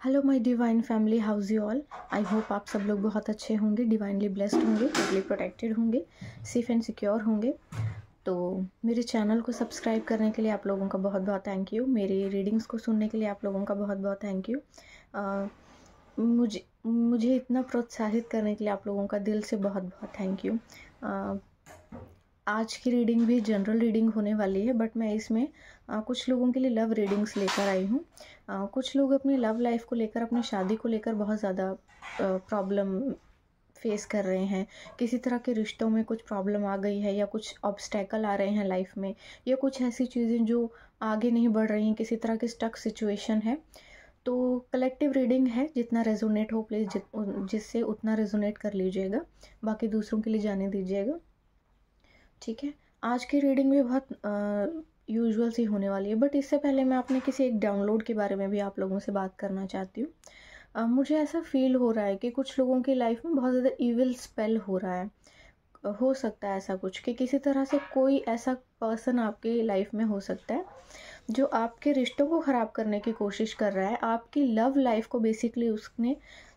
Hello my divine family, house you all. I hope आप सब लोग बहुत अच्छे होंगे, डिवाइनली ब्लेस्ड होंगे, टोटली प्रोटेक्टेड होंगे, सेफ एंड सिक्योर होंगे। तो मेरे चैनल को सब्सक्राइब करने के लिए आप लोगों का बहुत बहुत थैंक यू। मेरी रीडिंग्स को सुनने के लिए आप लोगों का बहुत बहुत थैंक यू। मुझे इतना प्रोत्साहित करने के लिए आप लोगों का दिल से बहुत बहुत थैंक यू। आज की रीडिंग भी जनरल रीडिंग होने वाली है, बट मैं इसमें कुछ लोगों के लिए लव रीडिंग्स लेकर आई हूँ। कुछ लोग अपनी लव लाइफ को लेकर, अपनी शादी को लेकर बहुत ज़्यादा प्रॉब्लम फेस कर रहे हैं। किसी तरह के रिश्तों में कुछ प्रॉब्लम आ गई है, या कुछ ऑब्स्टेकल आ रहे हैं लाइफ में, या कुछ ऐसी चीज़ें जो आगे नहीं बढ़ रही हैं, किसी तरह की स्टक सिचुएशन है। तो कलेक्टिव रीडिंग है, जितना रेजोनेट हो प्लीज़ जिससे उतना रेजोनेट कर लीजिएगा, बाकी दूसरों के लिए जाने दीजिएगा, ठीक है। आज की रीडिंग भी बहुत यूजुअल सी होने वाली है, बट इससे पहले मैं अपने किसी एक डाउनलोड के बारे में भी आप लोगों से बात करना चाहती हूँ। मुझे ऐसा फील हो रहा है कि कुछ लोगों की लाइफ में बहुत ज़्यादा इविल स्पेल हो रहा है। हो सकता है ऐसा कुछ कि किसी तरह से कोई ऐसा पर्सन आपकी लाइफ में हो सकता है जो आपके रिश्तों को ख़राब करने की कोशिश कर रहा है। आपकी लव लाइफ को बेसिकली उसने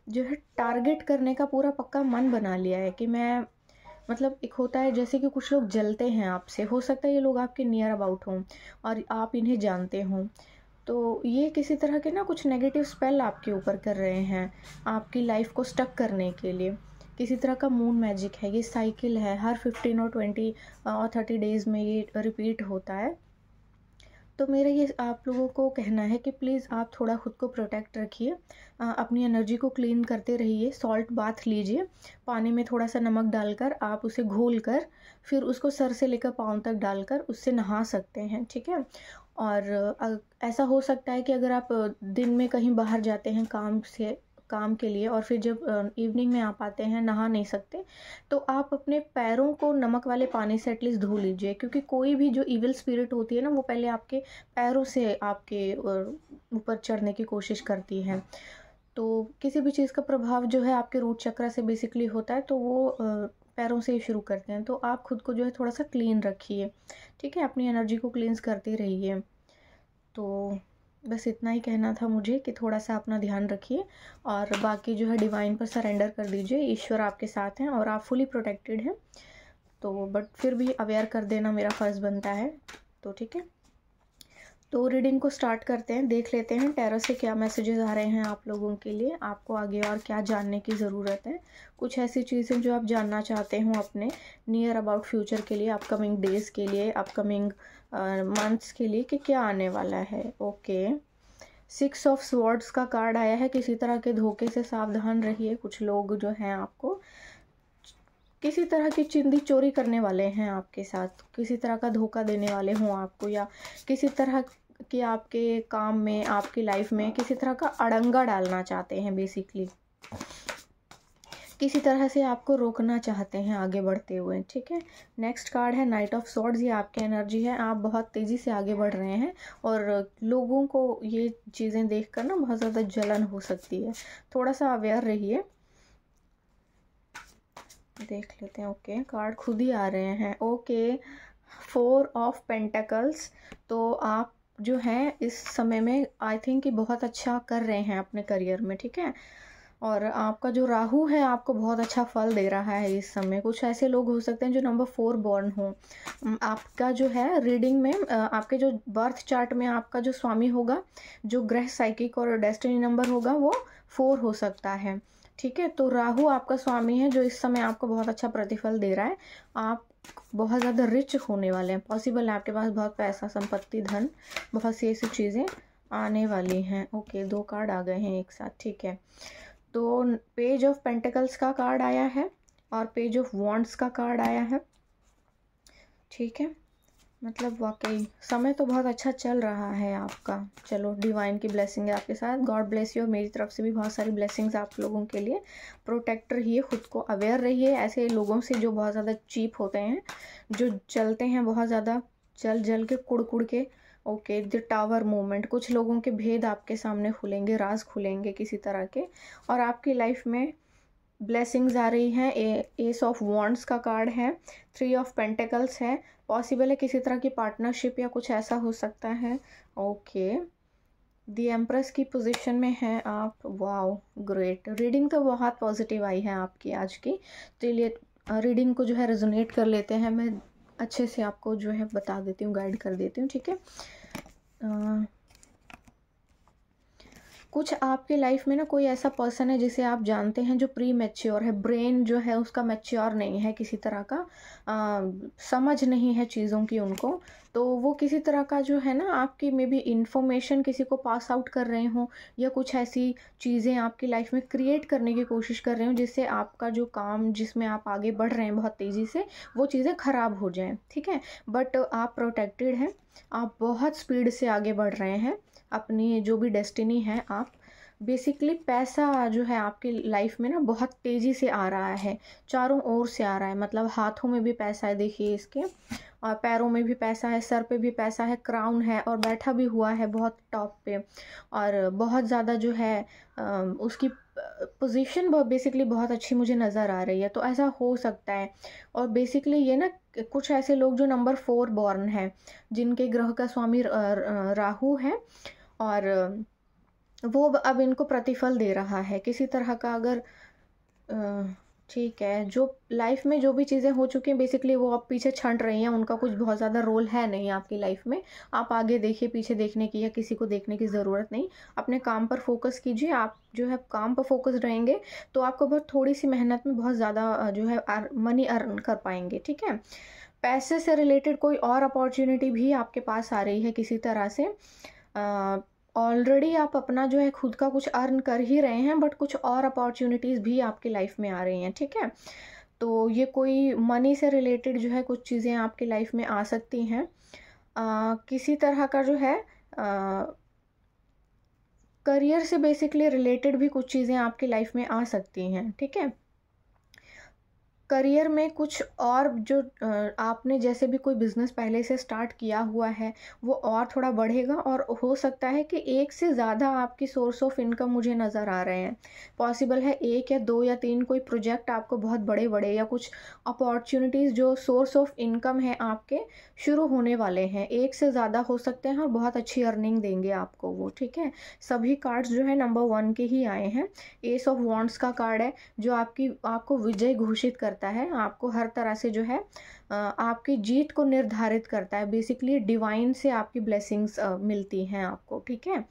जो है टारगेट करने का पूरा पक्का मन बना लिया है कि मैं, मतलब एक होता है जैसे कि कुछ लोग जलते हैं आपसे, हो सकता है ये लोग आपके नियर अबाउट हों और आप इन्हें जानते हों। तो ये किसी तरह के ना कुछ नेगेटिव स्पेल आपके ऊपर कर रहे हैं, आपकी लाइफ को स्टक करने के लिए। किसी तरह का मून मैजिक है, ये साइकिल है, हर 15 और 20 और 30 डेज़ में ये रिपीट होता है। तो मेरा ये आप लोगों को कहना है कि प्लीज़ आप थोड़ा ख़ुद को प्रोटेक्ट रखिए, अपनी एनर्जी को क्लीन करते रहिए। सॉल्ट बाथ लीजिए, पानी में थोड़ा सा नमक डालकर आप उसे घोल कर फिर उसको सर से लेकर पाँव तक डालकर उससे नहा सकते हैं, ठीक है। और ऐसा हो सकता है कि अगर आप दिन में कहीं बाहर जाते हैं काम के लिए, और फिर जब इवनिंग में आप आते हैं, नहा नहीं सकते, तो आप अपने पैरों को नमक वाले पानी से एटलीस्ट धो लीजिए, क्योंकि कोई भी जो इविल स्पिरिट होती है ना, वो पहले आपके पैरों से आपके ऊपर चढ़ने की कोशिश करती है। तो किसी भी चीज़ का प्रभाव जो है आपके रूट चक्र से बेसिकली होता है, तो वो पैरों से ही शुरू करते हैं। तो आप खुद को जो है थोड़ा सा क्लीन रखिए, ठीक है, अपनी एनर्जी को क्लींस करते रहिए। तो बस इतना ही कहना था मुझे कि थोड़ा सा अपना ध्यान रखिए, और बाकी जो है डिवाइन पर सरेंडर कर दीजिए। ईश्वर आपके साथ हैं और आप फुली प्रोटेक्टेड हैं। तो बट फिर भी अवेयर कर देना मेरा फ़र्ज़ बनता है, तो ठीक है। तो रीडिंग को स्टार्ट करते हैं, देख लेते हैं टैरो से क्या मैसेजेस आ रहे हैं आप लोगों के लिए, आपको आगे और क्या जानने की ज़रूरत है। कुछ ऐसी चीज़ें जो आप जानना चाहते हो अपने नियर अबाउट फ्यूचर के लिए, अपकमिंग डेज़ के लिए, अपकमिंग मंथ्स के लिए, कि क्या आने वाला है। ओके, 6 ऑफ स्वॉर्ड्स का कार्ड आया है। किसी तरह के धोखे से सावधान रहिए। कुछ लोग जो हैं आपको किसी तरह की चिंदी चोरी करने वाले हैं आपके साथ, किसी तरह का धोखा देने वाले हों आपको, या किसी तरह के आपके काम में, आपकी लाइफ में किसी तरह का अड़ंगा डालना चाहते हैं। बेसिकली किसी तरह से आपको रोकना चाहते हैं आगे बढ़ते हुए, ठीक है। नेक्स्ट कार्ड है नाइट ऑफ स्वॉर्ड्स। ये आपकी एनर्जी है, आप बहुत तेज़ी से आगे बढ़ रहे हैं, और लोगों को ये चीज़ें देखकर ना बहुत ज़्यादा जलन हो सकती है। थोड़ा सा अवेयर रहिए। देख लेते हैं। ओके, कार्ड खुद ही आ रहे हैं। Okay, 4 of pentacles. तो आप जो हैं इस समय में आई थिंक कि बहुत अच्छा कर रहे हैं अपने करियर में, ठीक है। और आपका जो राहु है आपको बहुत अच्छा फल दे रहा है इस समय। कुछ ऐसे लोग हो सकते हैं जो नंबर 4 बॉर्न हो। आपका जो है रीडिंग में आपके जो बर्थ चार्ट में आपका जो स्वामी होगा, जो ग्रह साइकिक और डेस्टिनी नंबर होगा, वो 4 हो सकता है, ठीक है। तो राहु आपका स्वामी है जो इस समय आपको बहुत अच्छा प्रतिफल दे रहा है। आप बहुत ज़्यादा रिच होने वाले हैं। पॉसिबल है आपके पास बहुत पैसा, संपत्ति, धन, बहुत सी ऐसी चीज़ें आने वाली हैं। ओके, 2 कार्ड आ गए हैं एक साथ, ठीक है। तो पेज ऑफ पेंटिकल्स का कार्ड आया है और पेज ऑफ वॉन्ड्स का कार्ड आया है, ठीक है। मतलब वाकई समय तो बहुत अच्छा चल रहा है आपका। चलो, डिवाइन की ब्लेसिंग है आपके साथ। God bless you. और मेरी तरफ से भी बहुत सारी ब्लेसिंग्स आप लोगों के लिए। प्रोटेक्ट रहिए, खुद को अवेयर रहिए ऐसे लोगों से जो बहुत ज़्यादा चीप होते हैं, जो चलते हैं बहुत ज़्यादा जल के कुड़ के। Okay, the tower movement. कुछ लोगों के भेद आपके सामने खुलेंगे, राज खुलेंगे किसी तरह के, और आपकी लाइफ में ब्लेसिंग्स आ रही हैं। एस ऑफ वॉन्ड्स का कार्ड है, 3 ऑफ पेंटिकल्स है। पॉसिबल है किसी तरह की पार्टनरशिप या कुछ ऐसा हो सकता है। ओके, द एम्प्रेस की पोजीशन में हैं आप। Wow, great. रीडिंग तो बहुत पॉजिटिव आई है आपकी आज की। चलिए रीडिंग को जो है रेजोनेट कर लेते हैं। मैं अच्छे से आपको जो है बता देती हूँ, गाइड कर देती हूँ, ठीक है। कुछ आपके लाइफ में ना कोई ऐसा पर्सन है जिसे आप जानते हैं जो प्री मैच्योर है, ब्रेन जो है उसका मैच्योर नहीं है, किसी तरह का समझ नहीं है चीज़ों की उनको। तो वो किसी तरह का जो है ना आपकी मे बी इंफॉर्मेशन किसी को पास आउट कर रहे हों, या कुछ ऐसी चीज़ें आपकी लाइफ में क्रिएट करने की कोशिश कर रहे हो जिससे आपका जो काम जिसमें आप आगे बढ़ रहे हैं बहुत तेज़ी से, वो चीज़ें ख़राब हो जाएं, ठीक है। बट आप प्रोटेक्टेड हैं, आप बहुत स्पीड से आगे बढ़ रहे हैं अपनी जो भी डेस्टिनी है। आप बेसिकली पैसा जो है आपकी लाइफ में ना बहुत तेज़ी से आ रहा है, चारों ओर से आ रहा है। मतलब हाथों में भी पैसा है, देखिए इसके, और पैरों में भी पैसा है, सर पे भी पैसा है, क्राउन है, और बैठा भी हुआ है बहुत टॉप पे। और बहुत ज़्यादा जो है उसकी पोजीशन बेसिकली बहुत अच्छी मुझे नज़र आ रही है। तो ऐसा हो सकता है। और बेसिकली ये ना कुछ ऐसे लोग जो नंबर 4 बॉर्न है, जिनके ग्रह का स्वामी राहु है, और वो अब इनको प्रतिफल दे रहा है किसी तरह का। अगर ठीक है, जो लाइफ में जो भी चीज़ें हो चुकी हैं बेसिकली वो अब पीछे छंट रही हैं, उनका कुछ बहुत ज़्यादा रोल है नहीं आपकी लाइफ में। आप आगे देखिए, पीछे देखने की या किसी को देखने की ज़रूरत नहीं। अपने काम पर फोकस कीजिए। आप जो है काम पर फोकस रहेंगे तो आपको बहुत थोड़ी सी मेहनत में बहुत ज़्यादा जो है मनी अर्न कर पाएंगे, ठीक है। पैसे से रिलेटेड कोई और अपॉर्चुनिटी भी आपके पास आ रही है किसी तरह से। ऑलरेडी आप अपना जो है खुद का कुछ अर्न कर ही रहे हैं, बट कुछ और अपॉर्चुनिटीज़ भी आपकी लाइफ में आ रही हैं, ठीक है। तो ये कोई मनी से रिलेटेड जो है कुछ चीज़ें आपकी लाइफ में आ सकती हैं। किसी तरह का जो है करियर से बेसिकली रिलेटेड भी कुछ चीज़ें आपकी लाइफ में आ सकती हैं, ठीक है। करियर में कुछ और जो आपने जैसे भी कोई बिज़नेस पहले से स्टार्ट किया हुआ है वो और थोड़ा बढ़ेगा, और हो सकता है कि एक से ज़्यादा आपकी सोर्स ऑफ इनकम मुझे नज़र आ रहे हैं। पॉसिबल है 1 या 2 या 3 कोई प्रोजेक्ट आपको बहुत बड़े बड़े, या कुछ अपॉर्चुनिटीज़ जो सोर्स ऑफ इनकम है आपके शुरू होने वाले हैं। एक से ज़्यादा हो सकते हैं और बहुत अच्छी अर्निंग देंगे आपको वो, ठीक है। सभी कार्ड्स जो है नंबर 1 के ही आए हैं। एस ऑफ वॉन्ड्स का कार्ड है जो आपको विजय घोषित करता है, आपको हर तरह से जो है आपकी जीत को निर्धारित करता है। बेसिकली डिवाइन से आपकी ब्लेसिंग्स मिलती हैं आपको, ठीक है।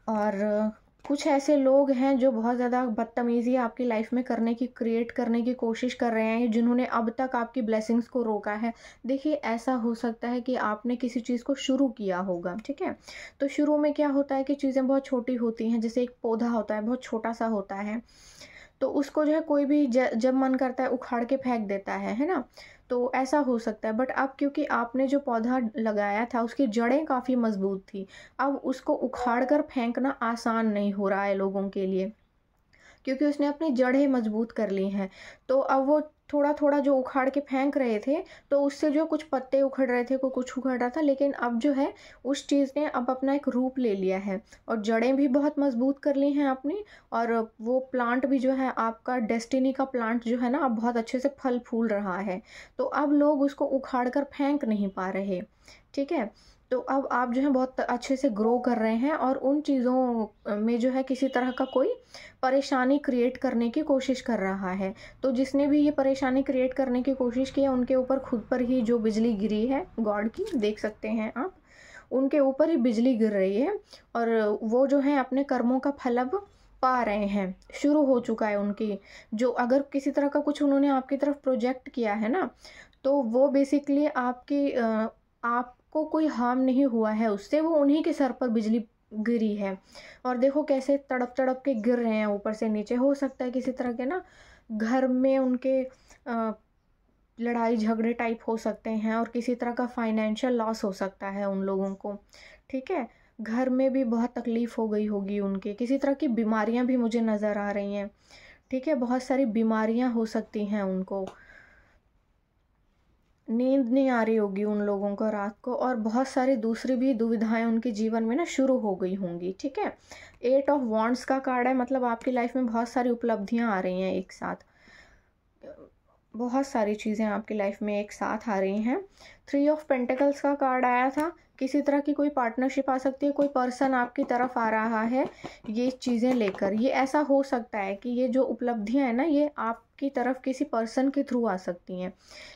और कुछ ऐसे लोग हैं जो बहुत ज़्यादा बदतमीज़ी आपकी लाइफ में क्रिएट करने की कोशिश कर रहे हैं, जिन्होंने अब तक आपकी ब्लेसिंग्स को रोका है। देखिए ऐसा हो सकता है कि आपने किसी चीज़ को शुरू किया होगा, ठीक है। तो शुरू में क्या होता है कि चीज़ें बहुत छोटी होती हैं, जैसे एक पौधा होता है, बहुत छोटा सा होता है, तो उसको जो है कोई भी जब मन करता है उखाड़ के फेंक देता है ना। तो ऐसा हो सकता है। बट अब क्योंकि आपने जो पौधा लगाया था उसकी जड़ें काफ़ी मजबूत थी, अब उसको उखाड़ कर फेंकना आसान नहीं हो रहा है लोगों के लिए, क्योंकि उसने अपनी जड़ें मजबूत कर ली हैं। तो अब वो थोड़ा थोड़ा जो उखाड़ के फेंक रहे थे, तो उससे जो कुछ पत्ते उखड़ रहे थे, कुछ उखड़ रहा था, लेकिन अब जो है उस चीज़ ने अब अपना एक रूप ले लिया है, और जड़ें भी बहुत मजबूत कर ली हैं अपनी। और वो प्लांट भी जो है आपका डेस्टिनी का प्लांट जो है ना, अब बहुत अच्छे से फल फूल रहा है। तो अब लोग उसको उखाड़ कर फेंक नहीं पा रहे, ठीक है। तो अब आप जो है बहुत अच्छे से ग्रो कर रहे हैं, और उन चीज़ों में जो है किसी तरह का कोई परेशानी क्रिएट करने की कोशिश कर रहा है। तो जिसने भी ये परेशानी क्रिएट करने की कोशिश की है उनके ऊपर खुद पर ही जो बिजली गिरी है गॉड की, देख सकते हैं आप, उनके ऊपर ही बिजली गिर रही है। और वो जो है अपने कर्मों का फल अब पा रहे हैं, शुरू हो चुका है उनकी। जो अगर किसी तरह का कुछ उन्होंने आपकी तरफ प्रोजेक्ट किया है ना, तो वो बेसिकली आपको कोई हार्म नहीं हुआ है उससे, वो उन्हीं के सर पर बिजली गिरी है। और देखो कैसे तड़प तड़प के गिर रहे हैं ऊपर से नीचे। हो सकता है किसी तरह के ना घर में उनके लड़ाई झगड़े टाइप हो सकते हैं, और किसी तरह का फाइनेंशियल लॉस हो सकता है उन लोगों को, ठीक है। घर में भी बहुत तकलीफ हो गई होगी उनके, किसी तरह की बीमारियां भी मुझे नज़र आ रही हैं, ठीक है। बहुत सारी बीमारियां हो सकती हैं उनको, नींद नहीं आ रही होगी उन लोगों को रात को, और बहुत सारी दूसरी भी दुविधाएं उनके जीवन में ना शुरू हो गई होंगी, ठीक है। 8 ऑफ वॉन्ड्स का कार्ड है, मतलब आपकी लाइफ में बहुत सारी उपलब्धियां आ रही हैं एक साथ। बहुत सारी चीज़ें आपकी लाइफ में एक साथ आ रही हैं। 3 ऑफ पेंटिकल्स का कार्ड आया था। किसी तरह की कोई पार्टनरशिप आ सकती है, कोई पर्सन आपकी तरफ आ रहा है ये चीज़ें लेकर। ये ऐसा हो सकता है कि ये जो उपलब्धियां हैं ना, ये आपकी तरफ किसी पर्सन के थ्रू आ सकती हैं।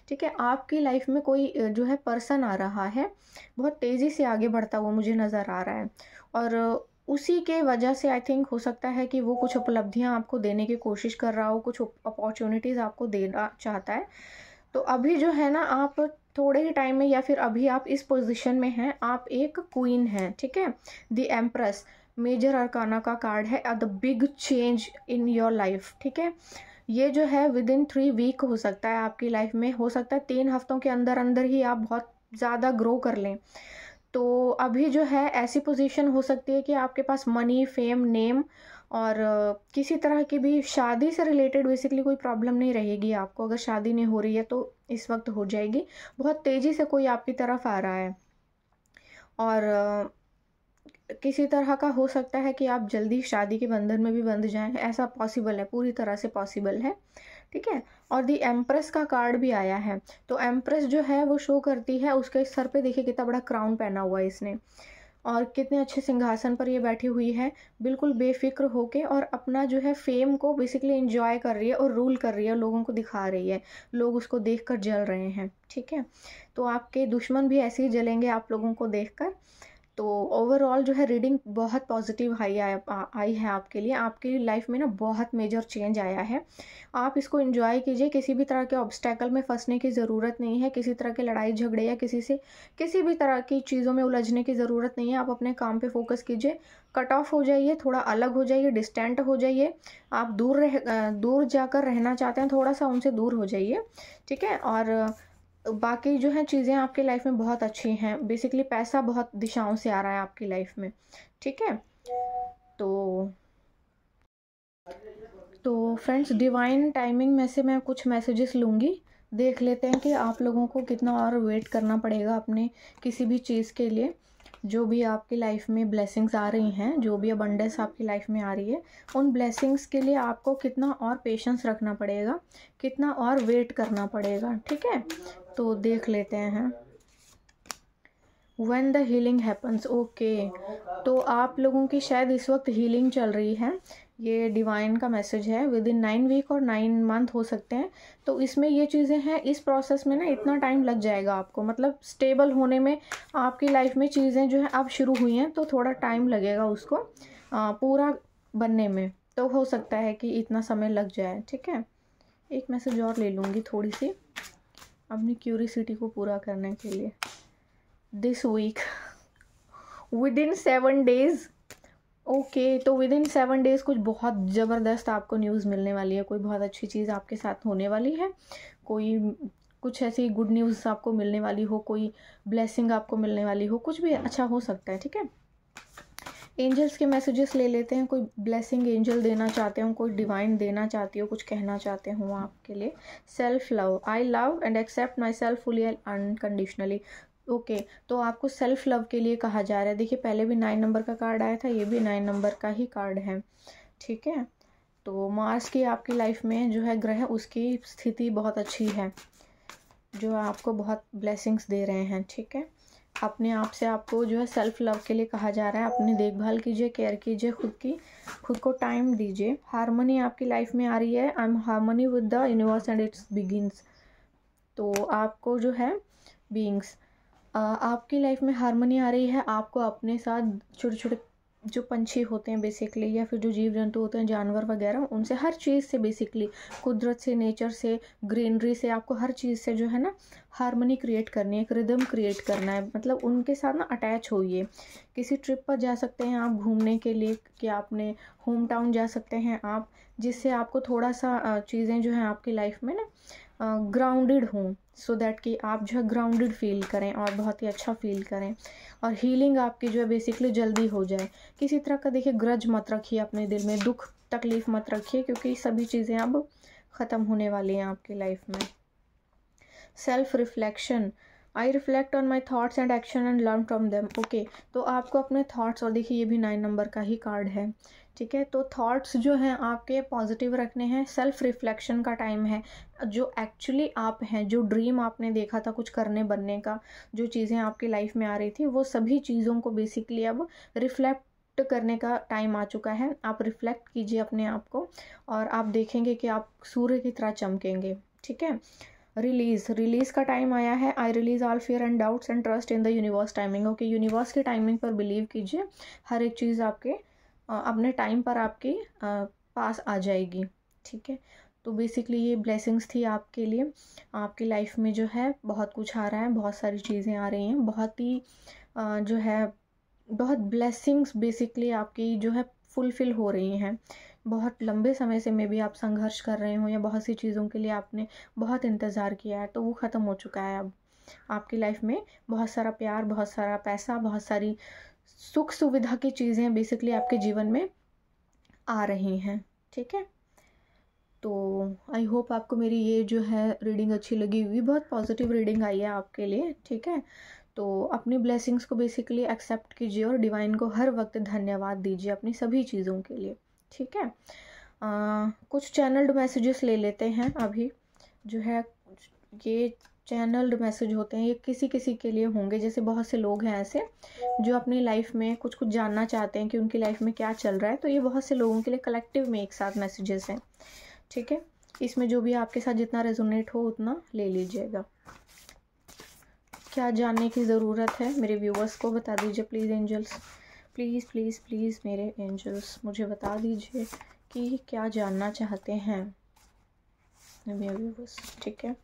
ठीक है, आपकी लाइफ में कोई जो है पर्सन आ रहा है, बहुत तेज़ी से आगे बढ़ता हुआ मुझे नज़र आ रहा है, और उसी के वजह से आई थिंक हो सकता है कि वो कुछ उपलब्धियां आपको देने की कोशिश कर रहा हो, कुछ अपॉर्चुनिटीज़ आपको देना चाहता है। तो अभी जो है ना, आप थोड़े ही टाइम में, या फिर अभी आप इस पोजीशन में हैं, आप एक क्वीन हैं। ठीक है, द एम्प्रेस मेजर अरकाना का कार्ड है, the big change in your life. ठीक है, ये जो है विद इन 3 वीक हो सकता है आपकी लाइफ में, हो सकता है 3 हफ्तों के अंदर अंदर ही आप बहुत ज़्यादा ग्रो कर लें। तो अभी जो है ऐसी पोजीशन हो सकती है कि आपके पास मनी, फेम, नेम और किसी तरह की भी शादी से रिलेटेड बेसिकली कोई प्रॉब्लम नहीं रहेगी आपको। अगर शादी नहीं हो रही है तो इस वक्त हो जाएगी। बहुत तेज़ी से कोई आपकी तरफ आ रहा है, और किसी तरह का हो सकता है कि आप जल्दी शादी के बंधन में भी बंध जाएं। ऐसा पॉसिबल है, पूरी तरह से पॉसिबल है। ठीक है, और दी एम्प्रेस का कार्ड भी आया है। तो एम्प्रेस जो है वो शो करती है, उसके सर पे देखिए कितना बड़ा क्राउन पहना हुआ है इसने, और कितने अच्छे सिंहासन पर ये बैठी हुई है, बिल्कुल बेफिक्र होके, और अपना जो है फेम को बेसिकली एंजॉय कर रही है और रूल कर रही है, लोगों को दिखा रही है। लोग उसको देखकर जल रहे हैं। ठीक है, तो आपके दुश्मन भी ऐसे ही जलेंगे आप लोगों को देखकर। तो ओवरऑल जो है रीडिंग बहुत पॉजिटिव आई है आपके लिए। आपकी लाइफ में ना बहुत मेजर चेंज आया है। आप इसको एंजॉय कीजिए। किसी भी तरह के ऑब्स्टेकल में फंसने की ज़रूरत नहीं है, किसी तरह के लड़ाई झगड़े या किसी भी तरह की चीज़ों में उलझने की ज़रूरत नहीं है। आप अपने काम पे फोकस कीजिए, कट ऑफ हो जाइए, थोड़ा अलग हो जाइए, डिस्टेंट हो जाइए। आप दूर जाकर रहना चाहते हैं, थोड़ा सा उनसे दूर हो जाइए। ठीक है, और बाकी जो है चीज़ें आपकी लाइफ में बहुत अच्छी हैं। बेसिकली पैसा बहुत दिशाओं से आ रहा है आपकी लाइफ में। ठीक है, तो फ्रेंड्स, डिवाइन टाइमिंग में से मैं कुछ मैसेजेस लूँगी। देख लेते हैं कि आप लोगों को कितना और वेट करना पड़ेगा अपने किसी भी चीज़ के लिए। जो भी आपकी लाइफ में ब्लेसिंग्स आ रही हैं, जो भी अबंडेंस आपकी लाइफ में आ रही है, उन ब्लेसिंग्स के लिए आपको कितना और पेशेंस रखना पड़ेगा, कितना और वेट करना पड़ेगा। ठीक है, तो देख लेते हैं। When the healing happens, okay, तो आप लोगों की शायद इस वक्त हीलिंग चल रही है। ये डिवाइन का मैसेज है। विद इन 9 वीक और 9 मंथ हो सकते हैं। तो इसमें ये चीज़ें हैं, इस प्रोसेस में ना इतना टाइम लग जाएगा आपको, मतलब स्टेबल होने में। आपकी लाइफ में चीज़ें जो है अब शुरू हुई हैं, तो थोड़ा टाइम लगेगा उसको पूरा बनने में। तो हो सकता है कि इतना समय लग जाए। ठीक है, एक मैसेज और ले लूँगी थोड़ी सी अपनी क्यूरियोसिटी को पूरा करने के लिए। This week within 7 days, okay, तो विद इन 7 डेज कुछ बहुत ज़बरदस्त आपको न्यूज़ मिलने वाली है। कोई बहुत अच्छी चीज़ आपके साथ होने वाली है, कुछ ऐसी गुड न्यूज़ आपको मिलने वाली हो, कोई ब्लेसिंग आपको मिलने वाली हो, कुछ भी अच्छा हो सकता है। ठीक है, एंजल्स के मैसेजेस ले लेते हैं। कोई ब्लेसिंग एंजल देना चाहते हो, कोई डिवाइन देना चाहती हो, कुछ कहना चाहते हो आपके लिए। Self love, I love and accept myself fully and unconditionally. Okay, तो आपको सेल्फ लव के लिए कहा जा रहा है। देखिए, पहले भी 9 नंबर का कार्ड आया था, ये भी 9 नंबर का ही कार्ड है। ठीक है, तो मार्स की आपकी लाइफ में जो है ग्रह, उसकी स्थिति बहुत अच्छी है, जो आपको बहुत ब्लेसिंग्स दे रहे हैं। ठीक है, अपने आप से आपको जो है सेल्फ लव के लिए कहा जा रहा है। अपनी देखभाल कीजिए, केयर कीजिए खुद को टाइम दीजिए। हारमोनी आपकी लाइफ में आ रही है। I M harmony with the universe and it's begins. तो आपको जो है बीइंग्स, आपकी लाइफ में हारमोनी आ रही है। आपको अपने साथ छोटे छोटे जो पंछी होते हैं बेसिकली, या फिर जो जीव जंतु होते हैं, जानवर वगैरह, उनसे, हर चीज़ से, बेसिकली कुदरत से, नेचर से, ग्रीनरी से, आपको हर चीज़ से जो है ना हारमोनी क्रिएट करनी है, एक रिदम क्रिएट करना है। मतलब उनके साथ ना अटैच होइए। किसी ट्रिप पर जा सकते हैं आप घूमने के लिए, कि आपने होम टाउन जा सकते हैं आप, जिससे आपको थोड़ा सा चीज़ें जो हैं आपकी लाइफ में ना ग्राउंडेड हों, सो दैट कि आप जो है ग्राउंडेड फील करें और बहुत ही अच्छा फील करें, और हीलिंग आपकी जो है बेसिकली जल्दी हो जाए। किसी तरह का देखिए ग्रज मत रखिए अपने दिल में, दुख तकलीफ मत रखिए, क्योंकि सभी चीज़ें अब ख़त्म होने वाली हैं आपकी लाइफ में। Self reflection, I reflect on my thoughts and action and learn from them. Okay, तो आपको अपने थाट्स, और देखिए ये भी 9 नंबर का ही कार्ड है। ठीक है। तो थॉट्स जो हैं आपके पॉजिटिव रखने हैं, सेल्फ रिफ्लेक्शन का टाइम है, जो एक्चुअली आप हैं, जो ड्रीम आपने देखा था कुछ करने बनने का, जो चीज़ें आपकी लाइफ में आ रही थी, वो सभी चीज़ों को बेसिकली अब रिफ्लेक्ट करने का टाइम आ चुका है। आप रिफ्लेक्ट कीजिए अपने आप को और आप देखेंगे कि आप सूर्य की तरह चमकेंगे। ठीक है। रिलीज का टाइम आया है। I release all fear and doubts and trust in the universe timing. Okay, universe की टाइमिंग पर बिलीव कीजिए, हर एक चीज़ आपके अपने टाइम पर आपके पास आ जाएगी। ठीक है। तो बेसिकली ये ब्लेसिंग्स थी आपके लिए। आपकी लाइफ में जो है बहुत कुछ आ रहा है, बहुत सारी चीज़ें आ रही हैं, बहुत ही जो है बहुत ब्लेसिंग्स बेसिकली आपकी जो है फुलफ़िल हो रही हैं। बहुत लंबे समय से मे भी आप संघर्ष कर रहे हो या बहुत सी चीज़ों के लिए आपने बहुत इंतज़ार किया है, तो वो ख़त्म हो चुका है। अब आपकी लाइफ में बहुत सारा प्यार, बहुत सारा पैसा, बहुत सारी सुख सुविधा की चीज़ें बेसिकली आपके जीवन में आ रही हैं। ठीक है। तो आई होप आपको मेरी ये जो है रीडिंग अच्छी लगी हुई, बहुत पॉजिटिव रीडिंग आई है आपके लिए। ठीक है। तो अपनी ब्लेसिंग्स को बेसिकली एक्सेप्ट कीजिए और डिवाइन को हर वक्त धन्यवाद दीजिए अपनी सभी चीज़ों के लिए। ठीक है। कुछ चैनल्ड मैसेजेस ले लेते हैं अभी। जो है ये चैनल्ड मैसेज होते हैं, ये किसी किसी के लिए होंगे। जैसे बहुत से लोग हैं ऐसे जो अपनी लाइफ में कुछ कुछ जानना चाहते हैं कि उनकी लाइफ में क्या चल रहा है, तो ये बहुत से लोगों के लिए कलेक्टिव में एक साथ मैसेजेस हैं। ठीक है। इसमें जो भी आपके साथ जितना रेजोनेट हो उतना ले लीजिएगा। क्या जानने की ज़रूरत है मेरे व्यूअर्स को बता दीजिए please angels, please please please मेरे एंजल्स मुझे बता दीजिए कि क्या जानना चाहते हैं मेरे व्यूअर्स। ठीक है।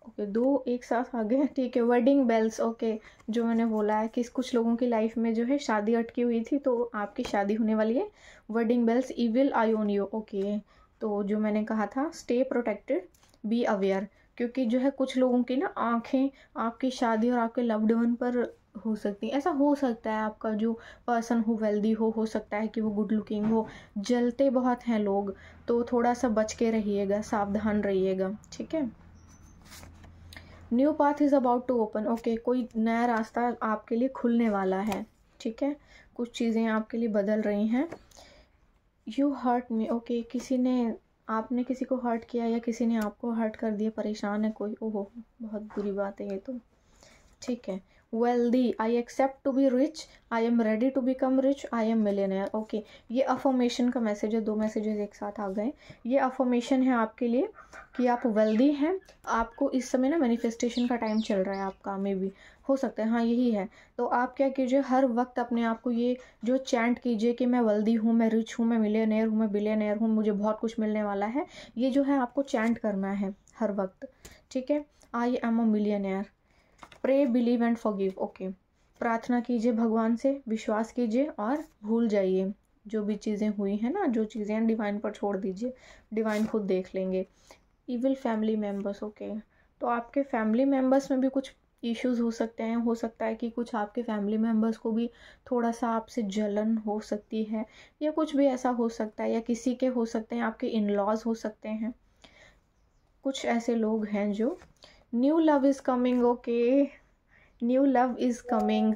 ओके, दो एक साथ आ गए। ठीक है। Wedding bells. ओके, जो मैंने बोला है कि कुछ लोगों की लाइफ में जो है शादी अटकी हुई थी, तो आपकी शादी होने वाली है। Wedding bells, evil eye on you. Okay, तो जो मैंने कहा था स्टे प्रोटेक्टेड, बी अवेयर, क्योंकि जो है कुछ लोगों की ना आंखें आपकी शादी और आपके लव्ड वन पर हो सकती हैं। ऐसा हो सकता है आपका जो पर्सन हो वेल्दी हो सकता है कि वो गुड लुकिंग हो, जलते बहुत हैं लोग, तो थोड़ा सा बच के रहिएगा, सावधान रहिएगा। ठीक है। New path is about to open. Okay, कोई नया रास्ता आपके लिए खुलने वाला है। ठीक है। कुछ चीज़ें आपके लिए बदल रही हैं। You hurt me. ओके, किसी ने आपने किसी को हर्ट किया या किसी ने आपको हर्ट कर दिया, परेशान है कोई, ओहो बहुत बुरी बात है ये तो। ठीक है। Wealthy, I accept to be rich, I am ready to become rich, I am millionaire. Okay, ये अफर्मेशन का मैसेज है, दो मैसेजेस एक साथ आ गए। ये अफर्मेशन है आपके लिए कि आप वेल्दी हैं। आपको इस समय ना मैनिफेस्टेशन का टाइम चल रहा है आपका, मे भी हो सकता है, हाँ यही है। तो आप क्या कीजिए, हर वक्त अपने आप को ये जो चैंट कीजिए कि मैं वेल्दी हूँ, मैं रिच हूँ, मैं मिलियनेयर हूँ, मैं बिलियनेयर हूँ, मुझे बहुत कुछ मिलने वाला है। ये जो है आपको चैंट करना है हर वक्त। ठीक है। I am a millionaire. Pray, believe and forgive. Okay, प्रार्थना कीजिए भगवान से, विश्वास कीजिए और भूल जाइए जो भी चीज़ें हुई हैं ना, जो चीज़ें डिवाइन पर छोड़ दीजिए, डिवाइन खुद देख लेंगे। Evil family members. ओके, तो आपके फैमिली मेम्बर्स में भी कुछ इश्यूज हो सकते हैं। हो सकता है कि कुछ आपके फैमिली मेम्बर्स को भी थोड़ा सा आपसे जलन हो सकती है, या कुछ भी ऐसा हो सकता है, या किसी के हो सकते हैं, आपके इन लॉज हो सकते हैं। कुछ ऐसे लोग हैं जो new love is coming. Okay, new love is coming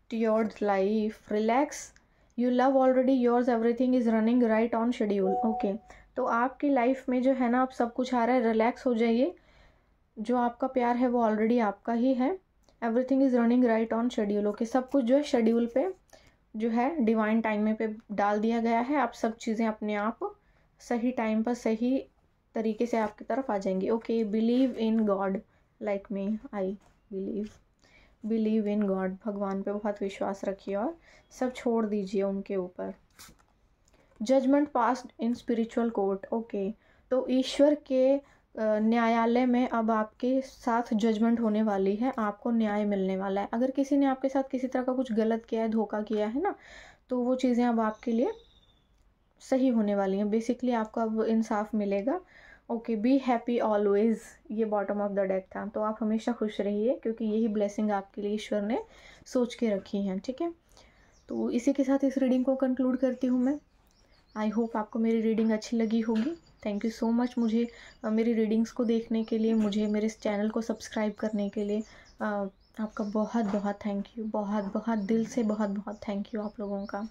to your life. Relax, you love already yours, everything is running right on schedule. Okay, तो आपकी लाइफ में जो है ना, आप सब कुछ आ रहा है, रिलैक्स हो जाइए। जो आपका प्यार है वो ऑलरेडी आपका ही है। Everything is running right on schedule. Okay, सब कुछ जो है शेड्यूल पे जो है डिवाइन टाइम में पे डाल दिया गया है। आप सब चीज़ें अपने आप सही टाइम पर सही तरीके से आपकी तरफ आ जाएंगी। Okay, believe in God like me, I believe in God. भगवान पे बहुत विश्वास रखिए और सब छोड़ दीजिए उनके ऊपर। Judgement passed in spiritual court. Okay, तो ईश्वर के न्यायालय में अब आपके साथ जजमेंट होने वाली है, आपको न्याय मिलने वाला है। अगर किसी ने आपके साथ किसी तरह का कुछ गलत किया है, धोखा किया है ना, तो वो चीज़ें अब आपके लिए सही होने वाली हैं। बेसिकली आपको अब इंसाफ मिलेगा। ओके, बी हैप्पी ऑलवेज, ये बॉटम ऑफ द डेक था। तो आप हमेशा खुश रहिए, क्योंकि यही ब्लेसिंग आपके लिए ईश्वर ने सोच के रखी हैं। ठीक है। तो इसी के साथ इस रीडिंग को कंक्लूड करती हूँ मैं। आई होप आपको मेरी रीडिंग अच्छी लगी होगी। थैंक यू सो मच मुझे मेरी रीडिंग्स को देखने के लिए, मुझे मेरे इस चैनल को सब्सक्राइब करने के लिए, आपका बहुत बहुत थैंक यू, बहुत बहुत दिल से बहुत बहुत थैंक यू आप लोगों का।